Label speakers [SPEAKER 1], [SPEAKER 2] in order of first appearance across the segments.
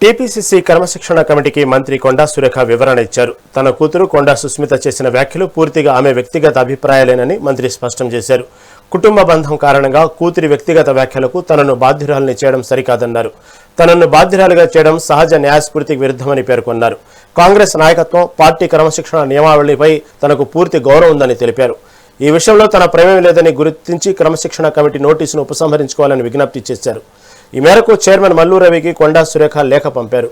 [SPEAKER 1] TPCC క్రమశిక్షణ కమిటీకి మంత్రి కొండా సురేఖ వివరణ ఇచ్చారు. తన కూతురు కొండా సుస్మిత చేసిన వ్యాఖ్యలు పూర్తిగా ఆమె వ్యక్తిగత అభిప్రాయాలేనని మంత్రి స్పష్టం చేశారు. కుటుంబ బంధం కారణంగా కూతురి వ్యక్తిగత వ్యాఖ్యలకు తనను బాధ్యురాలిని చేయడం సరికాదన్నారు. తనను బాధ్యురాలిగా చేయడం సహజ న్యాయస్ఫూర్తికి విరుద్ధమని పేర్కొన్నారు. కాంగ్రెస్ నాయకత్వం పార్టీ క్రమశిక్షణ నియమావళిపై తనకు పూర్తి గౌరవం ఉందని తెలిపారు. ఈ విషయంలో తన ప్రమేయం లేదని గుర్తించి క్రమశిక్షణ కమిటీ నోటీసును ఉపసంహరించుకోవాలని విజ్ఞప్తి చేశారు. ఈ మేరకు చైర్మన్ మల్లు రవికి కొండా సురేఖ లేఖ పంపారు.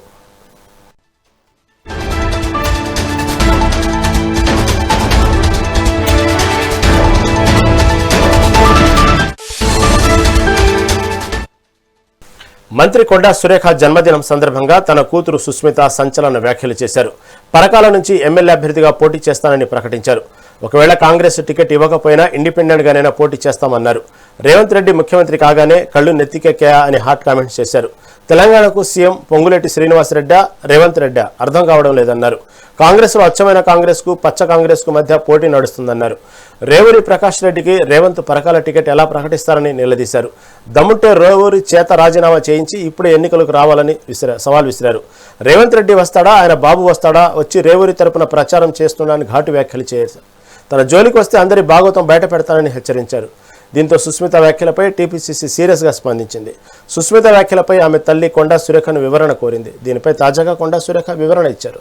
[SPEAKER 1] మంత్రి కొండా సురేఖ జన్మదినం సందర్భంగా తన కూతురు సుస్మిత సంచలన వ్యాఖ్యలు చేశారు. పరకాల నుంచి ఎమ్మెల్యే అభ్యర్థిగా పోటీ చేస్తానని ప్రకటించారు. ఒకవేళ కాంగ్రెస్ టికెట్ ఇవ్వకపోయినా ఇండిపెండెంట్ గానైనా పోటీ చేస్తామన్నారు. రేవంత్ రెడ్డి ముఖ్యమంత్రి కాగానే కళ్ళు నెత్తికెక్కాయా అని హాట్ కామెంట్స్ చేశారు. తెలంగాణకు సీఎం పొంగులేటి శ్రీనివాసరెడ్డి రేవంత్ రెడ్డి అర్థం కావడం లేదన్నారు. కాంగ్రెస్లో అచ్చమైన కాంగ్రెస్కు పచ్చ కాంగ్రెస్కు మధ్య పోటీ నడుస్తుందన్నారు. రేవూరి ప్రకాష్ రెడ్డికి రేవంత్ పరకాల టికెట్ ఎలా ప్రకటిస్తారని నిలదీశారు. దమ్ముంటే రేవూరి చేత రాజీనామా చేయించి ఇప్పుడే ఎన్నికలకు రావాలని సవాల్ విసిరారు. రేవంత్ రెడ్డి వస్తాడా, ఆయన బాబు వస్తాడా, వచ్చి రేవూరి తరపున ప్రచారం చేస్తున్నాడని ఘాటు వ్యాఖ్యలు చేశారు. తన జోలికి వస్తే అందరి భాగోతం బయట పెడతానని హెచ్చరించారు. దీంతో సుస్మిత వ్యాఖ్యలపై టీపీసీసీ సీరియస్గా స్పందించింది. సుస్మిత వ్యాఖ్యలపై ఆమె తల్లి కొండా సురేఖను వివరణ కోరింది. దీనిపై తాజాగా కొండా సురేఖ వివరణ ఇచ్చారు.